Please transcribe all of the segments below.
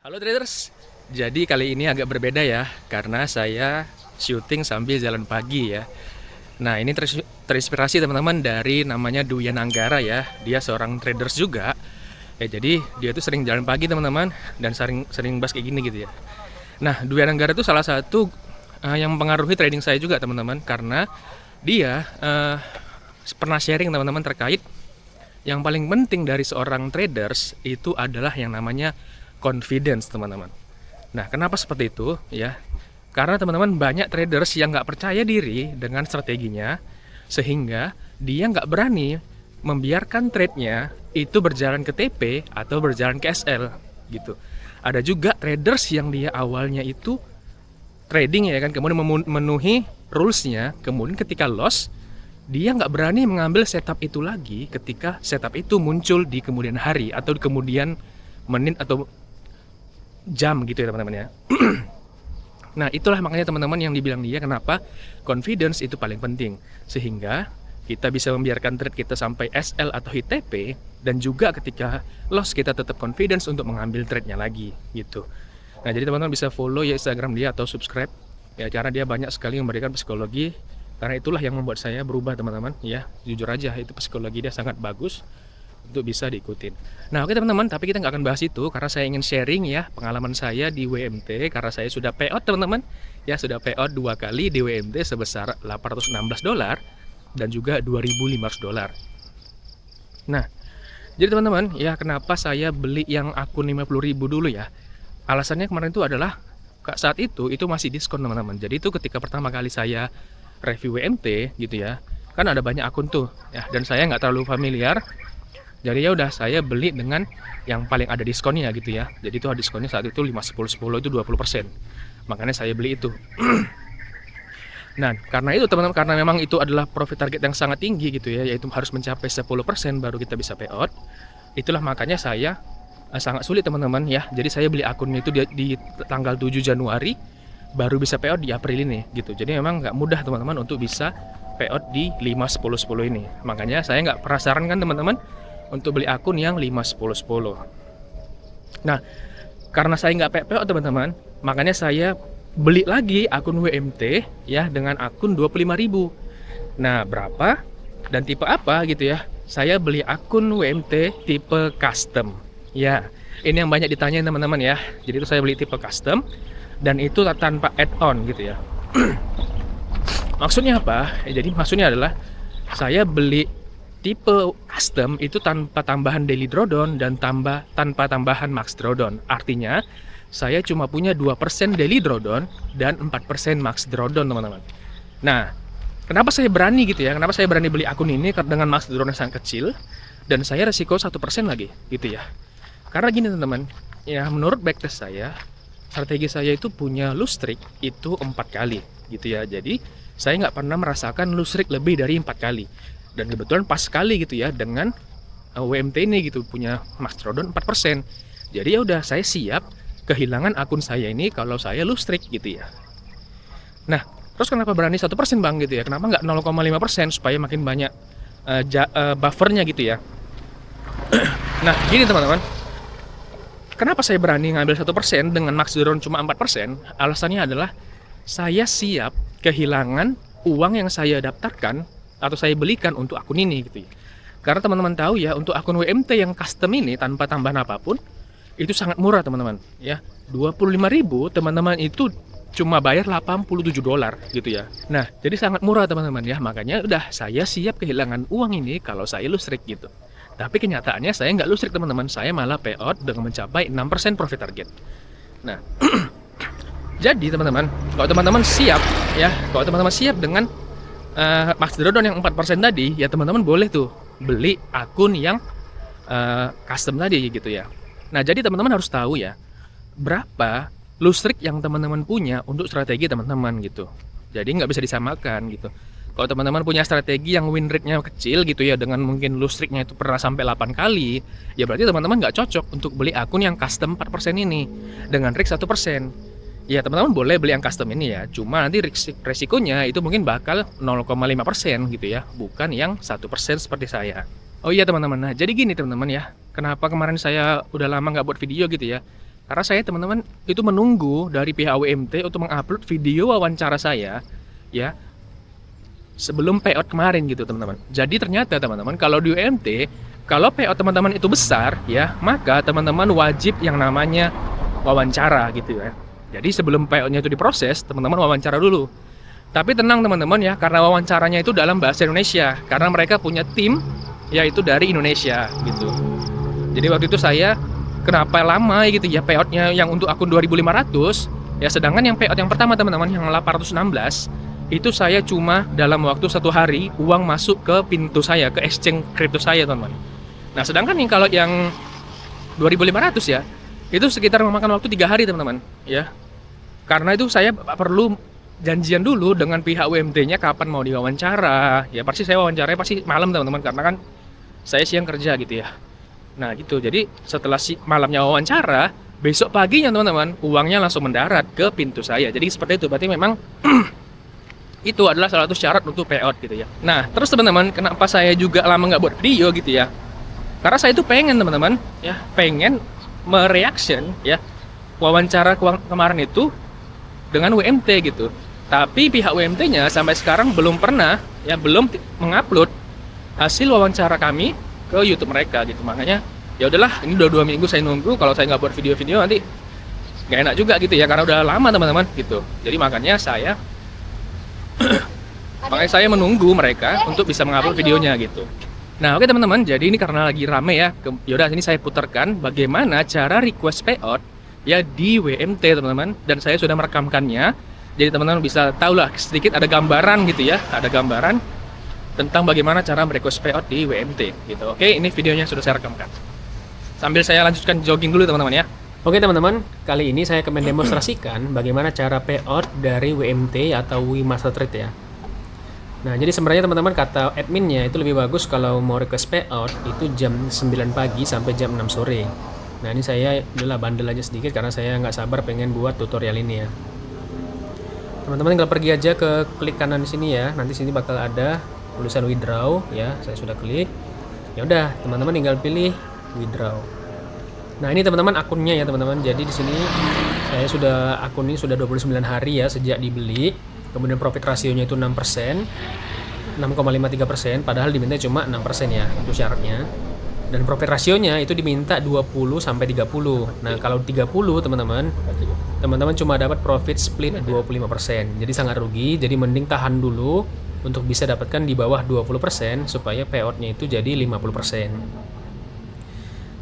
Halo traders, jadi kali ini agak berbeda ya, karena saya syuting sambil jalan pagi ya. Nah ini terinspirasi teman-teman dari namanya Duyan Anggara ya, dia seorang traders juga. Ya jadi dia tuh sering jalan pagi teman-teman, dan sering bahas kayak gini gitu ya. Nah Duyan Anggara itu salah satu yang mempengaruhi trading saya juga teman-teman, karena dia pernah sharing teman-teman terkait yang paling penting dari seorang traders itu adalah yang namanya confidence teman-teman. Nah kenapa seperti itu ya? Karena teman-teman banyak traders yang nggak percaya diri dengan strateginya, sehingga dia nggak berani membiarkan trade-nya itu berjalan ke TP atau berjalan ke SL gitu. Ada juga traders yang dia awalnya itu trading ya kan, kemudian memenuhi rules-nya, kemudian ketika loss dia nggak berani mengambil setup itu lagi ketika setup itu muncul di kemudian hari atau di kemudian menit atau jam gitu ya teman-teman ya. Nah itulah makanya teman-teman yang dibilang dia kenapa confidence itu paling penting, sehingga kita bisa membiarkan trade kita sampai SL atau hit TP, dan juga ketika loss kita tetap confidence untuk mengambil trade-nya lagi gitu. Nah jadi teman-teman bisa follow ya Instagram dia atau subscribe ya, karena dia banyak sekali memberikan psikologi, karena itulah yang membuat saya berubah teman-teman ya. Jujur aja itu psikologi dia sangat bagus untuk bisa diikutin. Nah oke teman-teman, tapi kita nggak akan bahas itu karena saya ingin sharing ya pengalaman saya di WMT, karena saya sudah payout teman-teman ya, sudah payout 2 kali di WMT sebesar $816 dan juga $2.500. Nah jadi teman-teman ya, kenapa saya beli yang akun 50.000 dulu ya, alasannya kemarin itu adalah saat itu masih diskon teman-teman. Jadi itu ketika pertama kali saya review WMT gitu ya, kan ada banyak akun tuh ya, dan saya nggak terlalu familiar. Jadi ya udah saya beli dengan yang paling ada diskonnya gitu ya. Jadi itu diskonnya saat itu 5, 10, 10 itu 20%. Makanya saya beli itu. Nah karena itu teman-teman, karena memang itu adalah profit target yang sangat tinggi gitu ya, yaitu harus mencapai 10% baru kita bisa payout. Itulah makanya saya sangat sulit teman-teman ya. Jadi saya beli akunnya itu di tanggal 7 Januari, baru bisa payout di April ini gitu. Jadi memang nggak mudah teman-teman untuk bisa payout di 5, 10, 10 ini. Makanya saya nggak pernah sarankan teman-teman untuk beli akun yang 5, 10, 10. Nah karena saya nggak payout teman-teman, makanya saya beli lagi akun WMT ya dengan akun 25.000. Nah berapa dan tipe apa gitu ya, saya beli akun WMT tipe custom ya. Ini yang banyak ditanyain teman-teman ya. Jadi itu saya beli tipe custom dan itu tanpa add-on gitu ya. Maksudnya apa? Jadi maksudnya adalah saya beli tipe custom itu tanpa tambahan daily drawdown dan tanpa tambahan max drawdown. Artinya saya cuma punya 2% daily drawdown dan 4% max drawdown teman-teman. Nah kenapa saya berani gitu ya, kenapa saya berani beli akun ini dengan max drawdown yang sangat kecil dan saya resiko 1% lagi gitu ya. Karena gini teman-teman ya, menurut backtest saya, strategi saya itu punya loose streak itu 4 kali gitu ya. Jadi saya nggak pernah merasakan loose streak lebih dari 4 kali. Dan kebetulan pas sekali gitu ya dengan WMT ini gitu, punya max drawdown 4%. Jadi ya udah saya siap kehilangan akun saya ini kalau saya lose streak gitu ya. Nah terus kenapa berani 1% bang gitu ya, kenapa nggak 0,5% supaya makin banyak buffernya gitu ya. Nah gini teman-teman, kenapa saya berani ngambil 1% dengan max drawdown cuma 4%? Alasannya adalah saya siap kehilangan uang yang saya daftarkan atau saya belikan untuk akun ini gitu ya. Karena teman-teman tahu ya, untuk akun WMT yang custom ini tanpa tambahan apapun itu sangat murah teman-teman ya. 25.000 teman-teman itu cuma bayar $87 gitu ya. Nah jadi sangat murah teman-teman ya, makanya udah saya siap kehilangan uang ini kalau saya lose streak gitu. Tapi kenyataannya saya nggak lose streak teman-teman, saya malah payout dengan mencapai 6% profit target. Nah jadi teman-teman, kalau teman-teman siap ya, kalau teman-teman siap dengan max drawdown yang 4% tadi ya, teman-teman boleh tuh beli akun yang custom tadi gitu ya. Nah jadi teman-teman harus tahu ya berapa loose streak yang teman-teman punya untuk strategi teman-teman gitu. Jadi nggak bisa disamakan gitu. Kalau teman-teman punya strategi yang win rate-nya kecil gitu ya, dengan mungkin loose streak-nya itu pernah sampai 8 kali, ya berarti teman-teman nggak cocok untuk beli akun yang custom 4% ini dengan risk 1%. Ya teman-teman boleh beli yang custom ini ya, cuma nanti resikonya itu mungkin bakal 0,5% gitu ya, bukan yang 1% seperti saya. Oh iya teman-teman, nah jadi gini teman-teman ya, kenapa kemarin saya udah lama nggak buat video gitu ya, Karena saya teman-teman itu menunggu dari pihak WMT untuk mengupload video wawancara saya ya sebelum payout kemarin gitu teman-teman. Jadi ternyata teman-teman kalau di WMT kalau payout teman-teman itu besar ya, maka teman-teman wajib yang namanya wawancara gitu ya. Jadi sebelum payoutnya itu diproses, teman-teman wawancara dulu. Tapi tenang teman-teman ya, karena wawancaranya itu dalam bahasa Indonesia, karena mereka punya tim yaitu dari Indonesia gitu. Jadi waktu itu saya kenapa lama gitu ya payoutnya yang untuk akun 2.500 ya, sedangkan yang payout yang pertama teman-teman yang 816 itu saya cuma dalam waktu 1 hari uang masuk ke pintu saya, ke exchange crypto saya teman-teman. Nah sedangkan nih kalau yang 2.500 ya itu sekitar memakan waktu 3 hari teman-teman ya, karena itu saya perlu janjian dulu dengan pihak WMT-nya kapan mau diwawancara. Ya pasti saya wawancaranya pasti malam teman-teman, karena kan saya siang kerja gitu ya. Nah gitu, jadi setelah malamnya wawancara, besok paginya teman-teman uangnya langsung mendarat ke pintu saya. Jadi seperti itu, berarti memang itu adalah salah satu syarat untuk payout gitu ya. Nah terus teman-teman, kenapa saya juga lama nggak buat video gitu ya, karena saya itu pengen teman-teman ya, pengen mereaction ya wawancara kemarin itu dengan WMT gitu. Tapi pihak WMT-nya sampai sekarang belum pernah ya, belum mengupload hasil wawancara kami ke YouTube mereka gitu. Makanya ya udahlah, ini udah 2 minggu saya nunggu. Kalau saya nggak buat video-video nanti nggak enak juga gitu ya, karena udah lama teman-teman gitu. Jadi makanya saya menunggu mereka untuk bisa mengupload videonya gitu. Nah oke teman-teman, jadi ini karena lagi rame ya, yaudah ini saya putarkan bagaimana cara request payout ya di WMT teman-teman, dan saya sudah merekamkannya. Jadi teman-teman bisa tahu lah sedikit, ada gambaran gitu ya, ada gambaran tentang bagaimana cara merequest payout di WMT gitu. Oke, ini videonya sudah saya rekamkan. Sambil saya lanjutkan jogging dulu teman-teman ya. Oke teman-teman, kali ini saya akan mendemonstrasikan bagaimana cara payout dari WMT atau WeMasterTrade ya. Nah, jadi sebenarnya teman-teman kata adminnya itu lebih bagus kalau mau request payout itu jam 9 pagi sampai jam 6 sore. Nah, ini saya adalah bandel aja sedikit karena saya nggak sabar pengen buat tutorial ini ya. Teman-teman tinggal pergi aja ke klik kanan di sini ya. Nanti sini bakal ada tulisan withdraw ya. Saya sudah klik. Ya udah, teman-teman tinggal pilih withdraw. Nah, ini teman-teman akunnya ya, teman-teman. Jadi di sini saya sudah akun ini sudah 29 hari ya sejak dibeli. Kemudian profit rasionya itu 6%. 6,53%, padahal diminta cuma 6% ya, itu syaratnya. Dan profit rasionya itu diminta 20 sampai 30. Nah, kalau 30 teman-teman cuma dapat profit split 25%. Jadi sangat rugi, jadi mending tahan dulu untuk bisa dapatkan di bawah 20% supaya payoutnya itu jadi 50%.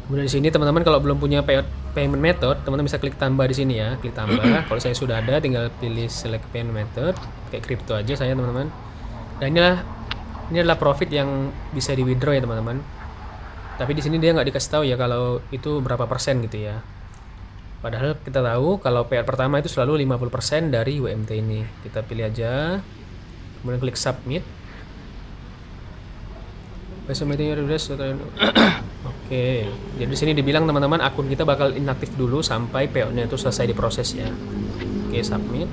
Kemudian di sini teman-teman kalau belum punya payment method, teman-teman bisa klik tambah di sini ya, klik tambah. Kalau saya sudah ada, tinggal pilih select payment method, kayak crypto aja saya teman-teman. Dan ini adalah profit yang bisa di withdraw ya teman-teman. Tapi di sini dia nggak dikasih tahu ya kalau itu berapa persen gitu ya. Padahal kita tahu kalau payout pertama itu selalu 50% dari WMT ini. Kita pilih aja, kemudian klik submit. Oke, jadi di sini dibilang teman-teman akun kita bakal inaktif dulu sampai payoutnya itu selesai diproses ya. Oke, submit.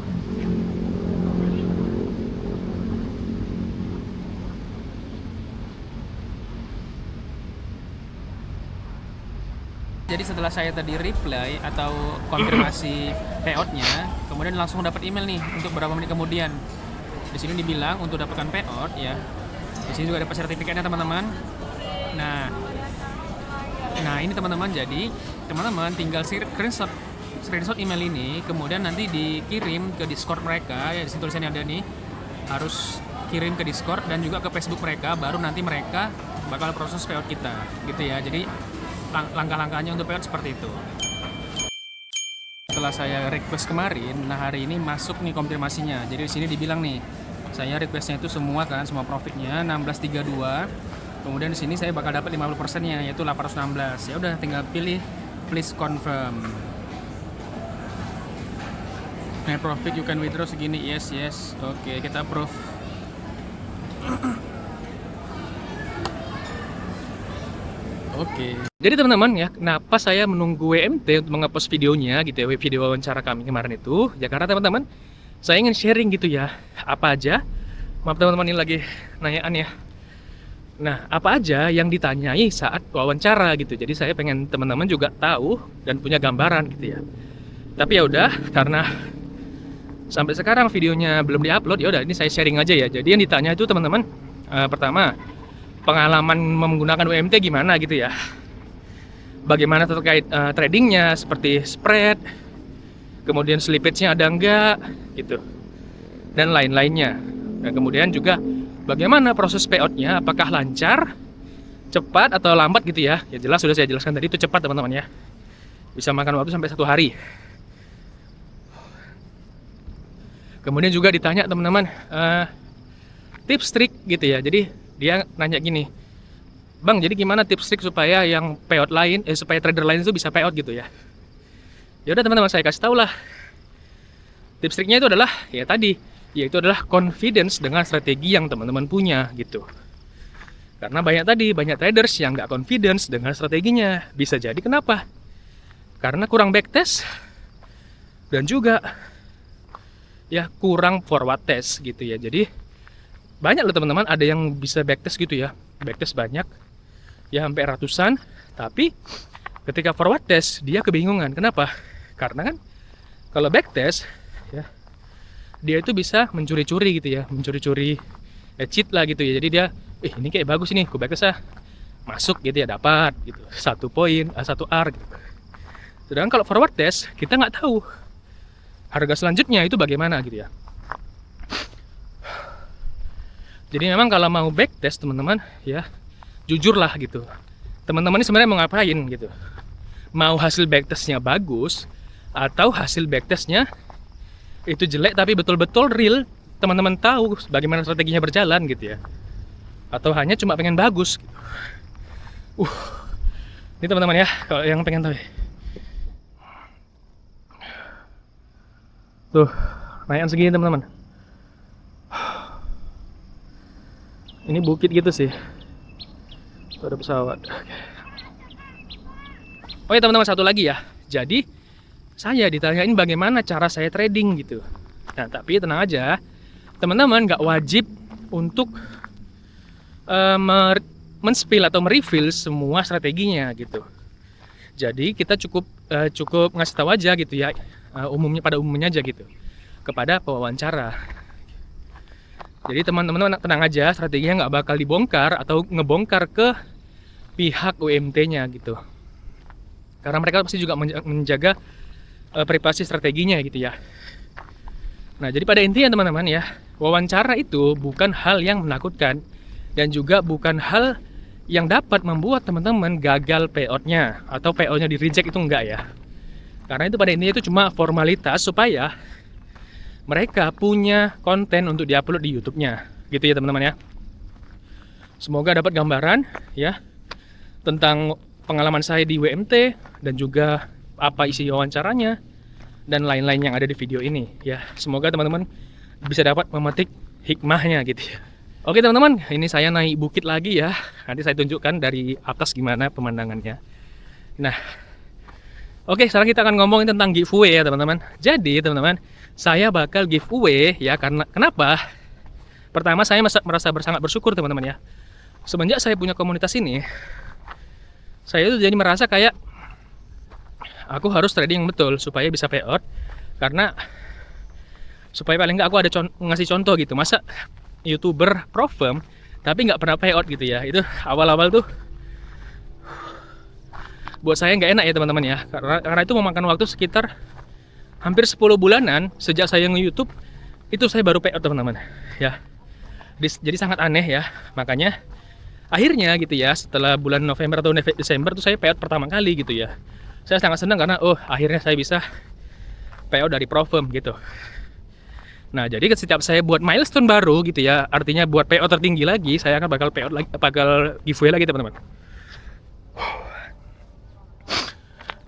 Jadi setelah saya tadi reply atau konfirmasi payoutnya, kemudian langsung dapat email nih untuk beberapa menit kemudian. Di sini dibilang untuk dapatkan payout ya. Di sini juga ada sertifikatnya teman-teman. Nah ini teman-teman, jadi teman-teman tinggal screenshot email ini, kemudian nanti dikirim ke Discord mereka ya. Di sini tulisannya ada nih, harus kirim ke Discord dan juga ke Facebook mereka, baru nanti mereka bakal proses payout kita gitu ya. Jadi langkah-langkahnya untuk payout seperti itu. Setelah saya request kemarin, nah hari ini masuk nih konfirmasinya. Jadi di sini dibilang nih, saya requestnya itu semua kan, semua profitnya 1632. Kemudian di sini saya bakal dapat 50%-nya yaitu 816. Ya udah, tinggal pilih please confirm. Net profit you can withdraw segini. Yes. Oke, kita approve. Oke. Jadi teman-teman ya, kenapa saya menunggu WMT untuk nge-post videonya gitu ya, video wawancara kami kemarin itu ya, karena teman-teman saya ingin sharing gitu ya, apa aja. Maaf teman-teman, ini lagi nanyaan ya. Nah, apa aja yang ditanyai saat wawancara gitu. Jadi saya pengen teman-teman juga tahu dan punya gambaran gitu ya. Tapi ya udah, karena sampai sekarang videonya belum diupload, ya udah ini saya sharing aja ya. Jadi yang ditanya itu teman-teman, pertama pengalaman menggunakan UMT gimana gitu ya. Bagaimana terkait tradingnya, seperti spread, kemudian slippage-nya ada enggak gitu, dan lain-lainnya. Dan kemudian juga bagaimana proses payout-nya, apakah lancar, cepat atau lambat gitu ya. Ya jelas sudah saya jelaskan tadi, itu cepat teman-teman ya. Bisa makan waktu sampai 1 hari. Kemudian juga ditanya teman-teman tips trik gitu ya. Jadi dia nanya gini, Bang, jadi gimana tips trik supaya yang payout lain, supaya trader lain itu bisa payout gitu ya. Ya udah teman-teman, saya kasih tahu lah. Tips triknya itu adalah ya tadi, yaitu adalah confidence dengan strategi yang teman-teman punya gitu. Karena banyak traders yang nggak confidence dengan strateginya. Bisa jadi kenapa? Karena kurang backtest dan juga ya kurang forward test gitu ya. Jadi banyak loh teman-teman, ada yang bisa backtest gitu ya, backtest banyak ya, sampai ratusan, tapi ketika forward test dia kebingungan. Kenapa? Karena kan kalau backtest ya, dia itu bisa mencuri-curi gitu ya, mencuri-curi cheat lah gitu ya. Jadi dia ini kayak bagus ini, aku backtest masuk gitu ya, dapat gitu 1 poin, 1 R gitu. Sedangkan kalau forward test kita nggak tahu harga selanjutnya itu bagaimana gitu ya. Jadi memang kalau mau backtest teman-teman ya, jujur lah gitu. Teman-teman ini sebenarnya mau ngapain gitu? Mau hasil backtestnya bagus atau hasil backtestnya itu jelek tapi betul-betul real, teman-teman tahu bagaimana strateginya berjalan gitu ya. Atau hanya cuma pengen bagus gitu. Ini teman-teman ya, kalau yang pengen tahu ya. Tuh, naikkan segini teman-teman. Ini bukit gitu sih. Tuh ada pesawat. Oh ya teman-teman, satu lagi ya. Jadi saya ditanyain bagaimana cara saya trading gitu. Nah tapi tenang aja, teman-teman nggak wajib untuk men-spill atau mereveal semua strateginya gitu. Jadi kita cukup ngasih tahu aja gitu ya, pada umumnya aja gitu kepada pewawancara. Jadi teman-teman tenang aja, strateginya nggak bakal dibongkar atau ngebongkar ke pihak UMT-nya gitu. Karena mereka pasti juga menjaga privasi strateginya gitu ya. Nah jadi pada intinya teman-teman ya, wawancara itu bukan hal yang menakutkan dan juga bukan hal yang dapat membuat teman-teman gagal payout-nya atau payout-nya di reject, itu enggak ya. Karena itu pada intinya itu cuma formalitas supaya mereka punya konten untuk diupload di YouTube-nya gitu ya teman-teman ya. Semoga dapat gambaran ya tentang pengalaman saya di WMT dan juga apa isi wawancaranya dan lain-lain yang ada di video ini ya. Semoga teman-teman bisa dapat memetik hikmahnya gitu ya. Oke teman-teman, ini saya naik bukit lagi ya. Nanti saya tunjukkan dari atas gimana pemandangannya. Nah, oke, sekarang kita akan ngomongin tentang giveaway ya teman-teman. Jadi teman-teman, saya bakal giveaway ya, karena kenapa? Pertama, saya merasa sangat bersyukur teman-teman ya. Semenjak saya punya komunitas ini, saya itu jadi merasa kayak aku harus trading yang betul supaya bisa payout. Karena supaya paling nggak aku ada ngasih contoh gitu. Masa YouTuber pro firm tapi nggak pernah payout gitu ya. Itu awal-awal tuh buat saya nggak enak ya teman-teman ya. Karena itu memakan waktu sekitar hampir 10 bulanan sejak saya nge-YouTube, itu saya baru payout teman-teman ya. Jadi sangat aneh ya. Makanya akhirnya gitu ya, setelah bulan November atau Desember tuh saya payout pertama kali gitu ya. Saya sangat senang karena akhirnya saya bisa payout dari pro firm gitu. Nah jadi setiap saya buat milestone baru gitu ya, artinya buat payout tertinggi lagi, saya akan bakal payout lagi, bakal giveaway lagi teman-teman.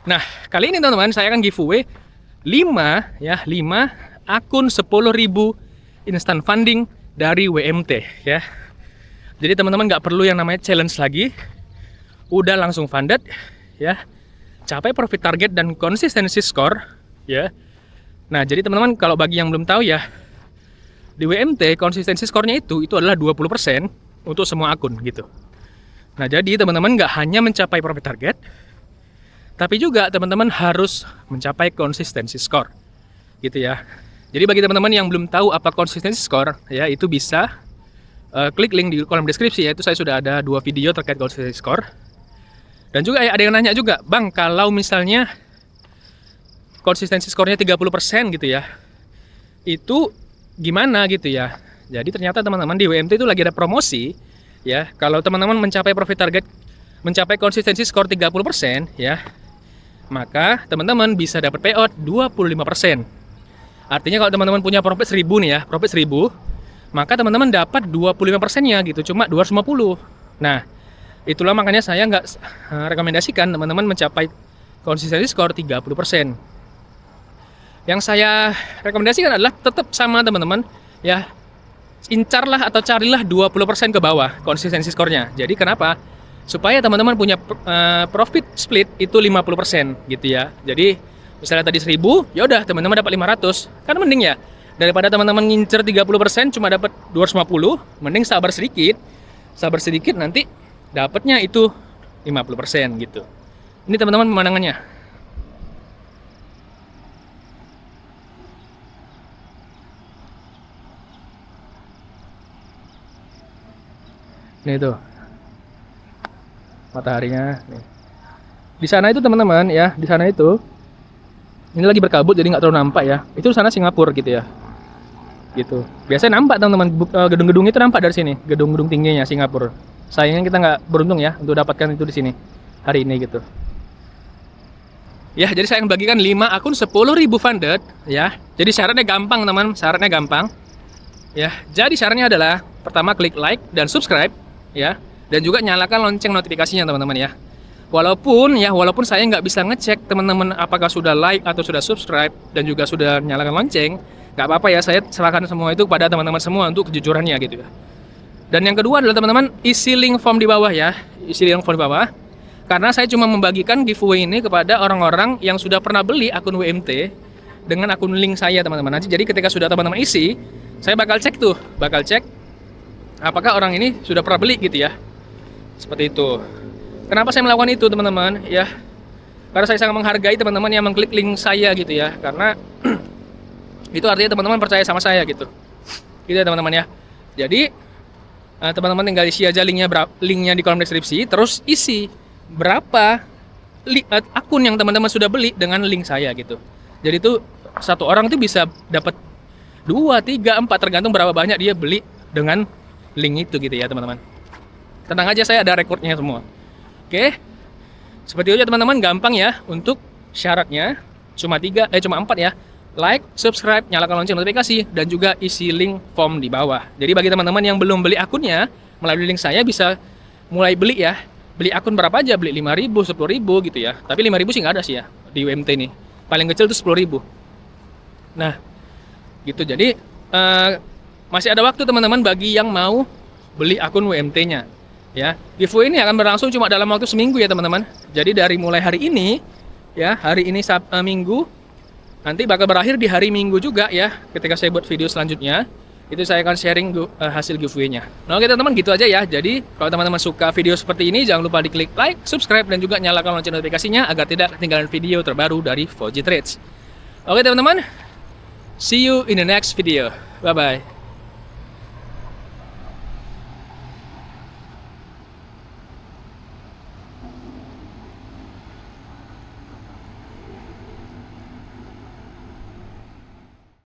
Nah kali ini teman-teman saya akan giveaway 5 akun 10.000 instant funding dari WMT ya. Jadi teman-teman nggak perlu yang namanya challenge lagi, udah langsung funded ya, capai profit target dan konsistensi skor ya. Nah jadi teman-teman, kalau bagi yang belum tahu ya, di WMT konsistensi skornya itu adalah 20% untuk semua akun gitu. Nah, jadi teman-teman nggak hanya mencapai profit target, tapi juga teman-teman harus mencapai konsistensi skor gitu ya. Jadi bagi teman-teman yang belum tahu apa konsistensi skor ya, itu bisa klik link di kolom deskripsi ya. Itu saya sudah ada 2 video terkait konsistensi skor. Dan juga ya, ada yang nanya juga, Bang, kalau misalnya konsistensi skornya 30% gitu ya, itu gimana gitu ya. Jadi ternyata teman-teman di WMT itu lagi ada promosi ya. Kalau teman-teman mencapai profit target, mencapai konsistensi skor 30% ya, maka teman-teman bisa dapat payout 25%. Artinya kalau teman-teman punya profit 1000 nih ya, profit 1000, maka teman-teman dapat 25%-nya gitu, cuma 250. Nah, itulah makanya saya nggak rekomendasikan teman-teman mencapai konsistensi skor 30%. Yang saya rekomendasikan adalah tetap sama teman-teman ya, incarlah atau carilah 20% ke bawah konsistensi skornya. Jadi kenapa? Supaya teman-teman punya profit split itu 50% gitu ya. Jadi misalnya tadi 1000, ya udah teman-teman dapat 500. Kan mending ya, daripada teman-teman ngincer 30% cuma dapat 250, mending sabar sedikit. Sabar sedikit, nanti dapatnya itu 50% gitu. Ini teman-teman pemandangannya. Nih tuh mataharinya nih. Di sana itu teman-teman ya, di sana itu ini lagi berkabut jadi nggak terlalu nampak ya. Itu sana Singapura gitu ya. Gitu. Biasanya nampak teman-teman, gedung-gedung itu nampak dari sini, gedung-gedung tingginya Singapura. Sayangnya kita nggak beruntung ya untuk dapatkan itu di sini hari ini gitu. Ya, jadi saya bagikan 5 akun 10.000 funded ya. Jadi syaratnya gampang teman, syaratnya gampang. Ya, jadi syaratnya adalah pertama klik like dan subscribe ya. Dan juga nyalakan lonceng notifikasinya teman-teman ya. Walaupun saya nggak bisa ngecek teman-teman apakah sudah like atau sudah subscribe dan juga sudah nyalakan lonceng, nggak apa-apa ya, saya serahkan semua itu kepada teman-teman semua untuk kejujurannya gitu ya. Dan yang kedua adalah teman-teman isi link form di bawah ya, isi link form di bawah. Karena saya cuma membagikan giveaway ini kepada orang-orang yang sudah pernah beli akun WMT dengan akun link saya teman-teman. Nanti jadi ketika sudah teman-teman isi, saya bakal cek apakah orang ini sudah pernah beli gitu ya. Seperti itu. Kenapa saya melakukan itu teman-teman ya? Karena saya sangat menghargai teman-teman yang mengklik link saya gitu ya. Karena itu artinya teman-teman percaya sama saya gitu. Gitu ya teman-teman ya. Jadi teman-teman tinggal isi aja linknya di kolom deskripsi, terus isi berapa akun yang teman-teman sudah beli dengan link saya gitu. Jadi itu satu orang itu bisa dapat 2, 3, 4 tergantung berapa banyak dia beli dengan link itu gitu ya teman-teman. Tenang aja, saya ada rekornya semua. Oke. Seperti itu aja teman-teman, gampang ya untuk syaratnya. Cuma 4 ya. Like, subscribe, nyalakan lonceng notifikasi, dan juga isi link form di bawah. Jadi bagi teman-teman yang belum beli akunnya, melalui link saya bisa mulai beli ya. Beli akun berapa aja, beli 5.000, 10.000 gitu ya. Tapi 5.000 sih nggak ada sih ya di WMT nih. Paling kecil itu 10.000. Nah, gitu. Jadi masih ada waktu teman-teman bagi yang mau beli akun WMT-nya. Ya, giveaway ini akan berlangsung cuma dalam waktu seminggu ya teman-teman. Jadi dari mulai hari ini ya, hari ini Minggu, nanti bakal berakhir di hari Minggu juga ya. Ketika saya buat video selanjutnya, itu saya akan sharing hasil giveaway-nya. Nah, oke teman-teman, gitu aja ya. Jadi kalau teman-teman suka video seperti ini, jangan lupa diklik like, subscribe, dan juga nyalakan lonceng notifikasinya agar tidak ketinggalan video terbaru dari Foji Trades. Oke teman-teman, see you in the next video. Bye bye.